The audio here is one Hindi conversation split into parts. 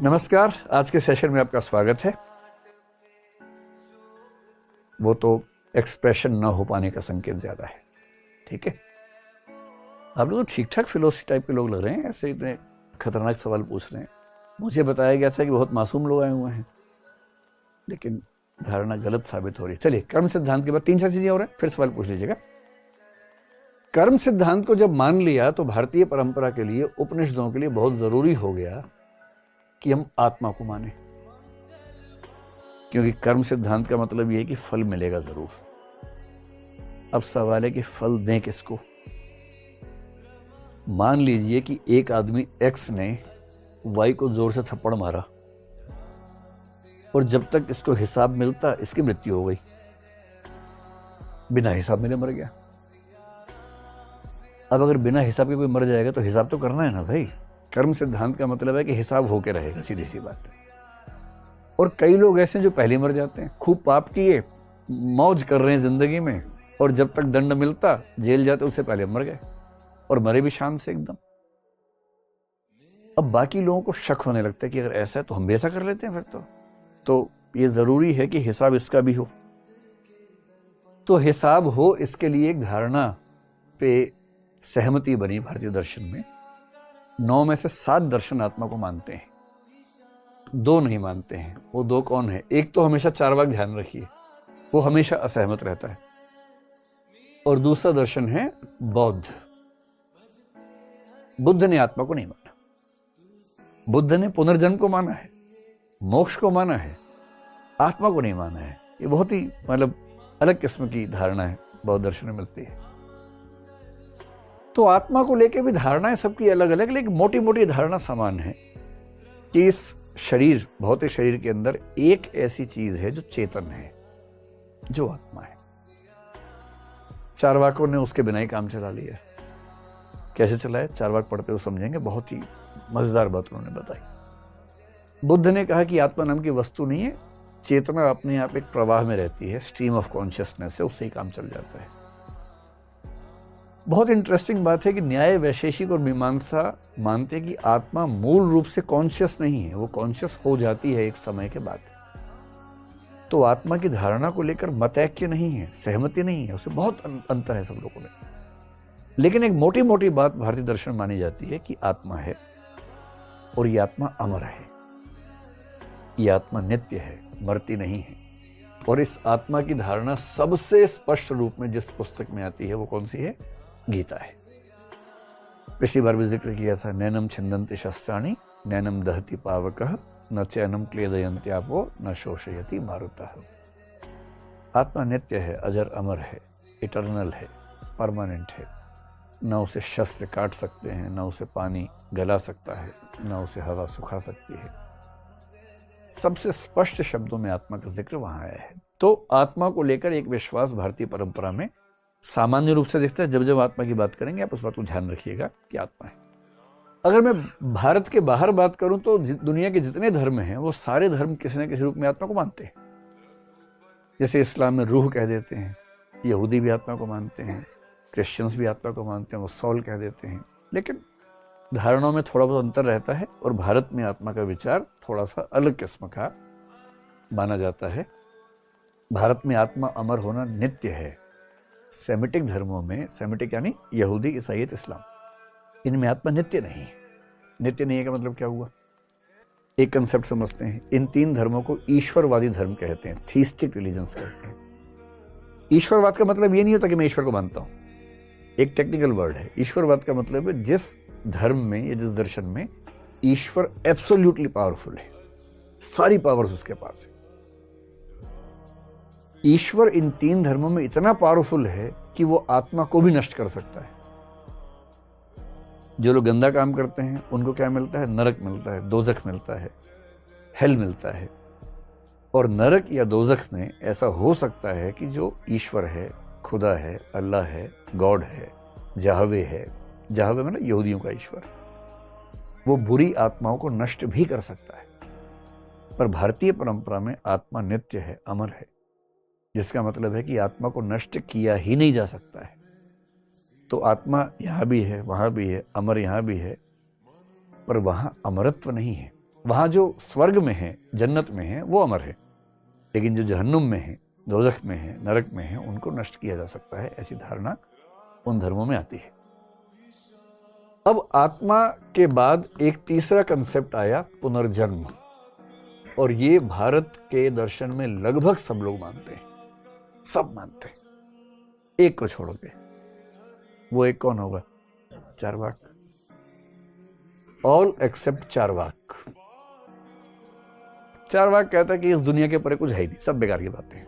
नमस्कार। आज के सेशन में आपका स्वागत है। वो तो एक्सप्रेशन ना हो पाने का संकेत ज्यादा है। ठीक है, आप लोग तो ठीक ठाक फिलोसफी टाइप के लोग लग रहे हैं, ऐसे इतने खतरनाक सवाल पूछ रहे हैं। मुझे बताया गया था कि बहुत मासूम लोग आए हुए हैं, लेकिन धारणा गलत साबित हो रही है। चलिए, कर्म सिद्धांत के बाद 3-4 चीजें और हैं, फिर सवाल पूछ लीजिएगा। कर्म सिद्धांत को जब मान लिया तो भारतीय परंपरा के लिए, उपनिषदों के लिए बहुत जरूरी हो गया कि हम आत्मा को माने, क्योंकि कर्म सिद्धांत का मतलब यह है कि फल मिलेगा जरूर। अब सवाल है कि फल दें किसको। मान लीजिए कि एक आदमी एक्स ने वाई को जोर से थप्पड़ मारा और जब तक इसको हिसाब मिलता इसकी मृत्यु हो गई, बिना हिसाब मिले मर गया। अब अगर बिना हिसाब के कोई मर जाएगा तो हिसाब तो करना है ना भाई। कर्म सिद्धांत का मतलब है कि हिसाब होके रहेगा, सीधी सी बात है। और कई लोग ऐसे हैं जो पहले मर जाते हैं, खूब पाप किए, मौज कर रहे हैं जिंदगी में, और जब तक दंड मिलता जेल जाते उससे पहले मर गए, और मरे भी शान से एकदम। अब बाकी लोगों को शक होने लगता है कि अगर ऐसा है तो हम भी ऐसा कर लेते हैं फिर तो ये जरूरी है कि हिसाब इसका भी हो। तो हिसाब हो, इसके लिए एक धारणा पे सहमति बनी भारतीय दर्शन में। 9 में से 7 दर्शन आत्मा को मानते हैं, 2 नहीं मानते हैं। वो 2 कौन है? एक तो हमेशा चार्वाक, ध्यान रखिए, वो हमेशा असहमत रहता है। और दूसरा दर्शन है बौद्ध। बुद्ध ने आत्मा को नहीं माना। बुद्ध ने पुनर्जन्म को माना है, मोक्ष को माना है, आत्मा को नहीं माना है। ये बहुत ही अलग किस्म की धारणा है, बौद्ध दर्शन में मिलती है। तो आत्मा को लेकर भी धारणाएं सबकी अलग अलग, लेकिन मोटी मोटी धारणा समान है कि इस शरीर, भौतिक शरीर के अंदर एक ऐसी चीज है जो चेतन है, जो आत्मा है। चारवाकों ने उसके बिना ही काम चला लिया। कैसे चलाए, चारवाक पढ़ते हुए समझेंगे। बहुत ही मजेदार बात उन्होंने बताई। बुद्ध ने कहा कि आत्मा नाम की वस्तु नहीं है, चेतना अपने आप एक प्रवाह में रहती है, स्ट्रीम ऑफ कॉन्शियसनेस है, उससे ही काम चल जाता है। बहुत इंटरेस्टिंग बात है कि न्याय, वैशेषिक और मीमांसा मानते हैं कि आत्मा मूल रूप से कॉन्शियस नहीं है, वो कॉन्शियस हो जाती है एक समय के बाद। तो आत्मा की धारणा को लेकर मतैक्य नहीं है, सहमति नहीं है, उससे बहुत अंतर है सब लोगों में। लेकिन एक मोटी मोटी बात भारतीय दर्शन मानी जाती है कि आत्मा है, और ये आत्मा अमर है, ये आत्मा नित्य है, मरती नहीं है। और इस आत्मा की धारणा सबसे स्पष्ट रूप में जिस पुस्तक में आती है वो कौन सी है? गीता है। पिछली बार भी जिक्र किया था, नैनम छिन्दन्ति शस्त्राणि नैनम दहति पावकः न चैनम क्लेदयन्ति आपो न शोषयति मारुतः। आत्मा नित्य है, अजर अमर है, इटर्नल है, परमानेंट है। न उसे शस्त्र काट सकते हैं, न उसे पानी गला सकता है, न उसे हवा सुखा सकती है। सबसे स्पष्ट शब्दों में आत्मा का जिक्र वहां आया है। तो आत्मा को लेकर एक विश्वास भारतीय परंपरा में सामान्य रूप से दिखता है। जब जब आत्मा की बात करेंगे आप उस बात को ध्यान रखिएगा कि आत्मा है। अगर मैं भारत के बाहर बात करूं तो दुनिया के जितने धर्म हैं वो सारे धर्म किसी न किसी रूप में आत्मा को मानते हैं। जैसे इस्लाम में रूह कह देते हैं, यहूदी भी आत्मा को मानते हैं, क्रिश्चियंस भी आत्मा को मानते हैं, वो सॉल कह देते हैं। लेकिन धारणाओं में थोड़ा बहुत अंतर रहता है, और भारत में आत्मा का विचार थोड़ा सा अलग किस्म का माना जाता है। भारत में आत्मा अमर होना नित्य है। सेमिटिक धर्मों में, सेमिटिक यानी यहूदी, ईसाईयत, इस्लाम, इनमें आत्मा नित्य नहीं है। नित्य नहीं है का मतलब क्या हुआ? एक कंसेप्ट समझते हैं। इन 3 धर्मों को ईश्वरवादी धर्म कहते हैं, थीस्टिक रिलीजन्स कहते हैं। ईश्वरवाद का मतलब ये नहीं होता कि मैं ईश्वर को मानता हूं, एक टेक्निकल वर्ड है। ईश्वरवाद का मतलब है जिस धर्म में या जिस दर्शन में ईश्वर एब्सोल्युटली पावरफुल है, सारी पावर्स उसके पास है। ईश्वर इन 3 धर्मों में इतना पावरफुल है कि वो आत्मा को भी नष्ट कर सकता है। जो लोग गंदा काम करते हैं उनको क्या मिलता है? नरक मिलता है, दोजख मिलता है, हेल मिलता है। और नरक या दोजख में ऐसा हो सकता है कि जो ईश्वर है, खुदा है, अल्लाह है, गॉड है, जाहवे है, जाहवे मतलब यहूदियों का ईश्वर, वो बुरी आत्माओं को नष्ट भी कर सकता है। पर भारतीय परंपरा में आत्मा नित्य है, अमर है, जिसका मतलब है कि आत्मा को नष्ट किया ही नहीं जा सकता है। तो आत्मा यहां भी है, वहां भी है, अमर यहां भी है, पर वहां अमरत्व नहीं है, वहां जो स्वर्ग में है, जन्नत में है, वो अमर है, लेकिन जो जहन्नुम में है, दोजख में है, नरक में है, उनको नष्ट किया जा सकता है, ऐसी धारणा उन धर्मों में आती है। अब आत्मा के बाद एक तीसरा कंसेप्ट आया, पुनर्जन्म, और ये भारत के दर्शन में लगभग सब लोग मानते हैं, सब मानते हैं, एक को छोड़ के। वो एक कौन होगा? चार्वाक। All except Charvaka. चार्वाक कहता है कि इस दुनिया के परे कुछ है ही नहीं, सब बेकार की बातें हैं,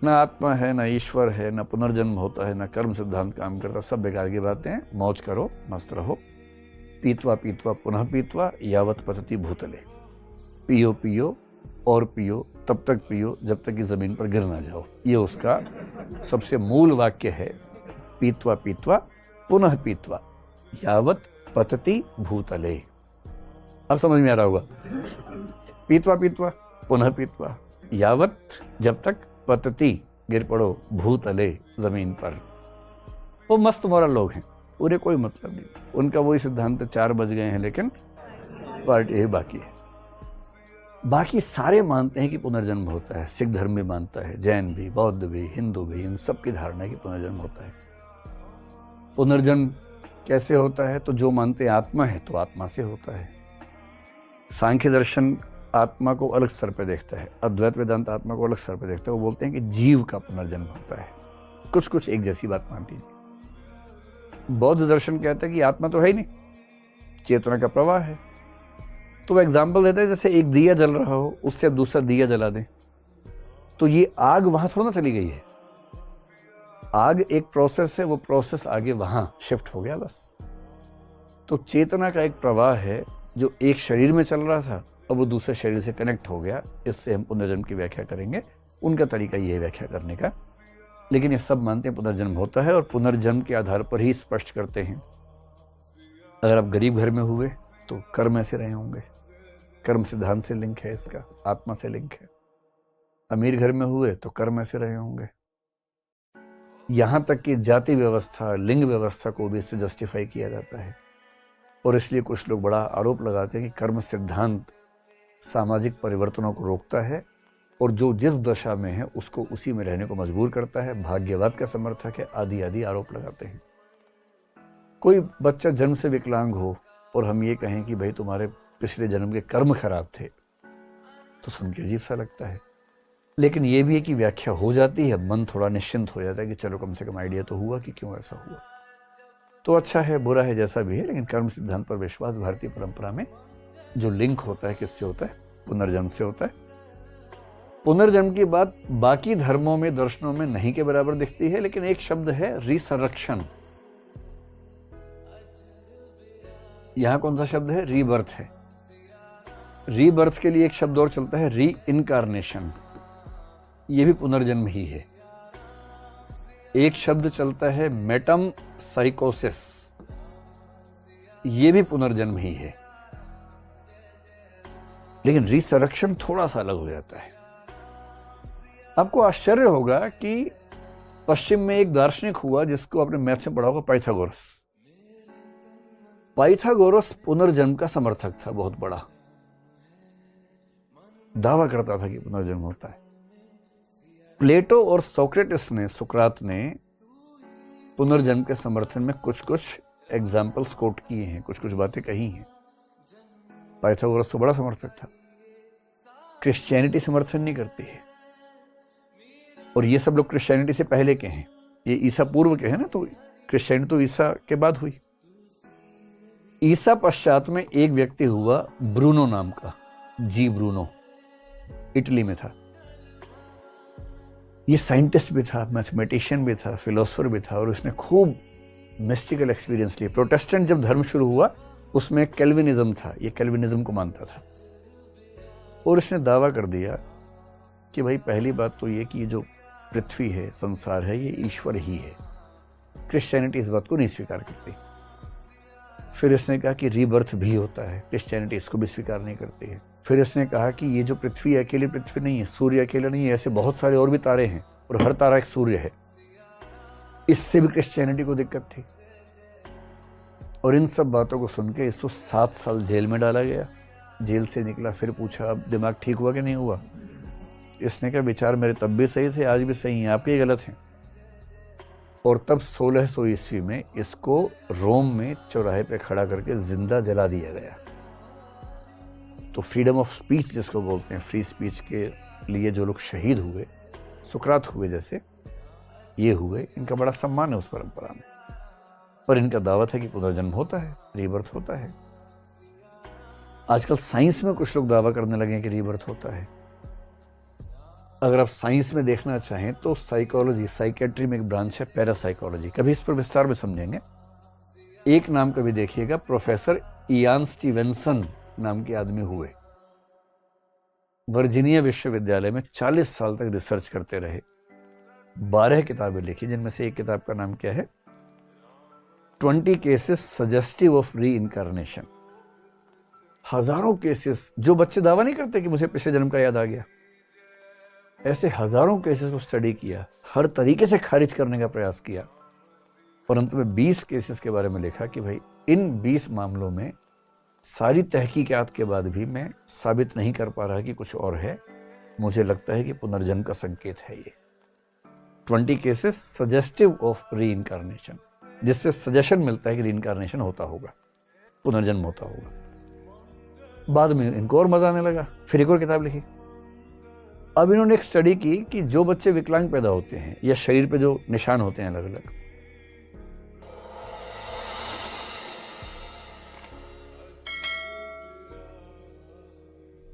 ना आत्मा है, ना ईश्वर है, ना पुनर्जन्म होता है, ना कर्म सिद्धांत काम करता, सब बेकार की बातें हैं, मौज करो, मस्त रहो, पीतवा पीतवा पुनः पीतवा यावत पतति भूतले, पियो पियो और पियो, तब तक पियो जब तक कि जमीन पर गिर ना जाओ। ये उसका सबसे मूल वाक्य है, पीतवा पीतवा पुनः पीतवा यावत पतति भूतले। अब समझ में आ रहा होगा, पीतवा पीतवा पुनः पीतवा यावत, जब तक, पतति गिर पड़ो, भूतले जमीन पर। वो मस्त मोरल लोग हैं, उन्हें कोई मतलब नहीं, उनका वही सिद्धांत 4 बज गए हैं, लेकिन पार्टी यही बाकी है। बाकी सारे मानते हैं कि पुनर्जन्म होता है, सिख धर्म भी मानता है, जैन भी, बौद्ध भी, हिंदू भी, इन सब की धारणा है कि पुनर्जन्म होता है। पुनर्जन्म कैसे होता है? तो जो मानते हैं आत्मा है तो आत्मा से होता है। सांख्य दर्शन आत्मा को अलग स्तर पे देखता है, अद्वैत वेदांत आत्मा को अलग स्तर पे देखता है। वो बोलते हैं कि जीव का पुनर्जन्म होता है। कुछ कुछ एक जैसी बात मान लीजिए। बौद्ध दर्शन कहता है कि आत्मा तो है ही नहीं, चेतना का प्रवाह है। तो वो एग्जाम्पल देता है, जैसे एक दिया जल रहा हो, उससे दूसरा दिया जला दें, तो ये आग वहां थोड़ा ना चली गई है, आग एक प्रोसेस है, वो प्रोसेस आगे वहां शिफ्ट हो गया बस। तो चेतना का एक प्रवाह है जो एक शरीर में चल रहा था, अब वो दूसरे शरीर से कनेक्ट हो गया। इससे हम पुनर्जन्म की व्याख्या करेंगे, उनका तरीका ये है व्याख्या करने का। लेकिन ये सब मानते हैं पुनर्जन्म होता है, और पुनर्जन्म के आधार पर ही स्पष्ट करते हैं। अगर आप गरीब घर में हुए तो कर्म ऐसे रहे होंगे, कर्म सिद्धांत से लिंक है इसका, आत्मा से लिंक है। अमीर घर में हुए तो कर्म ऐसे रहे होंगे। यहां तक कि जाति व्यवस्था, लिंग व्यवस्था को भी इससे जस्टिफाई किया जाता है। और इसलिए कुछ लोग बड़ा आरोप लगाते हैं कि कर्म सिद्धांत सामाजिक परिवर्तनों को रोकता है, और जो जिस दशा में है उसको उसी में रहने को मजबूर करता है, भाग्यवाद का समर्थक है, आदि आदि आरोप लगाते हैं। कोई बच्चा जन्म से विकलांग हो और हम ये कहें कि भाई तुम्हारे पिछले जन्म के कर्म खराब थे, तो सुन के अजीब सा लगता है। लेकिन ये भी है कि व्याख्या हो जाती है, मन थोड़ा निश्चिंत हो जाता है कि चलो कम से कम आइडिया तो हुआ कि क्यों ऐसा हुआ। तो अच्छा है, बुरा है, जैसा भी है, लेकिन कर्म सिद्धांत पर विश्वास भारतीय परंपरा में जो लिंक होता है, किससे होता है? पुनर्जन्म से होता है। पुनर्जन्म की बात बाकी धर्मों में, दर्शनों में नहीं के बराबर दिखती है, लेकिन एक शब्द है रिसरेक्शन। यहां कौन सा शब्द है? रीबर्थ है। रीबर्थ के लिए एक शब्द और चलता है, री इनकारनेशन। यह भी पुनर्जन्म ही है। एक शब्द चलता है मेटम साइकोसिस, यह भी पुनर्जन्म ही है। लेकिन रिसरेक्शन थोड़ा सा अलग हो जाता है। आपको आश्चर्य होगा कि पश्चिम में एक दार्शनिक हुआ जिसको आपने मैथ्स में पढ़ा होगा, पाइथागोरस। पाइथागोरस पुनर्जन्म का समर्थक था, बहुत बड़ा दावा करता था कि पुनर्जन्म होता है। प्लेटो और सोक्रेटिस ने, सुकरात ने पुनर्जन्म के समर्थन में कुछ कुछ एग्जाम्पल्स कोट किए हैं, कुछ कुछ बातें कही हैं। पाइथागोरस तो बड़ा समर्थक था। क्रिश्चियनिटी समर्थन नहीं करती है, और ये सब लोग क्रिश्चियनिटी से पहले के हैं, ये ईसा पूर्व के हैं ना, तो क्रिश्चियनिटी तो ईसा के बाद हुई। ईसा पश्चात में एक व्यक्ति हुआ ब्रूनो नाम का, जी ब्रूनो, इटली में था। ये साइंटिस्ट भी था, मैथमेटिशियन भी था, फिलोसोफर भी था, और उसने खूब मिस्टिकल एक्सपीरियंस लिए। प्रोटेस्टेंट जब धर्म शुरू हुआ उसमें कैल्विनिज्म था, ये कैल्विनिज्म को मानता था, और उसने दावा कर दिया कि भाई पहली बात तो ये कि ये जो पृथ्वी है, संसार है, ये ईश्वर ही है। क्रिश्चियनिटी इस बात को नहीं स्वीकार करती। फिर इसने कहा कि रीबर्थ भी होता है, क्रिश्चियनिटी इसको भी स्वीकार नहीं करती है। फिर इसने कहा कि ये जो पृथ्वी है, अकेली पृथ्वी नहीं है, सूर्य अकेला नहीं है, ऐसे बहुत सारे और भी तारे हैं, और हर तारा एक सूर्य है। इससे भी क्रिश्चियनिटी को दिक्कत थी। और इन सब बातों को सुन के इसको 7 साल जेल में डाला गया। जेल से निकला, फिर पूछा अब दिमाग ठीक हुआ कि नहीं हुआ। इसने कहा विचार मेरे तब भी सही थे, आज भी सही हैं, आपके गलत हैं। और तब 1600 ईस्वी में इसको रोम में चौराहे पे खड़ा करके जिंदा जला दिया गया। तो फ्रीडम ऑफ स्पीच जिसको बोलते हैं, फ्री स्पीच के लिए जो लोग शहीद हुए, सुकरात हुए जैसे ये हुए, इनका बड़ा सम्मान है उस परंपरा में। पर इनका दावा है कि पुनर्जन्म होता है, रीबर्थ होता है। आजकल साइंस में कुछ लोग दावा करने लगे हैं कि रीबर्थ होता है। अगर आप साइंस में देखना चाहें तो साइकोलॉजी, साइकेट्री में एक ब्रांच है पैरासाइकोलॉजी, कभी इस पर विस्तार में समझेंगे। एक नाम कभी देखिएगा, प्रोफेसर इयान स्टीवेंसन नाम के आदमी हुए, वर्जीनिया विश्वविद्यालय में 40 साल तक रिसर्च करते रहे, 12 किताबें लिखी, जिनमें से एक किताब का नाम क्या है, 20 केसेस सजेस्टिव ऑफ री इनकारनेशन। हजारों केसेस, जो बच्चे दावा नहीं करते कि मुझे पिछले जन्म का याद आ गया, ऐसे हजारों केसेस को स्टडी किया, हर तरीके से खारिज करने का प्रयास किया, और अंत में 20 केसेस के बारे में लिखा कि भाई इन 20 मामलों में सारी तहकीकात के बाद भी मैं साबित नहीं कर पा रहा कि कुछ और है, मुझे लगता है कि पुनर्जन्म का संकेत है ये। 20 केसेस सजेस्टिव ऑफ री इनकारनेशन, जिससे सजेशन मिलता है कि री इनकारनेशन होता होगा, पुनर्जन्म होता होगा। बाद में इनको और मजा आने लगा, फिर एक और किताब लिखी। अब इन्होंने एक स्टडी की कि जो बच्चे विकलांग पैदा होते हैं या शरीर पे जो निशान होते हैं अलग अलग,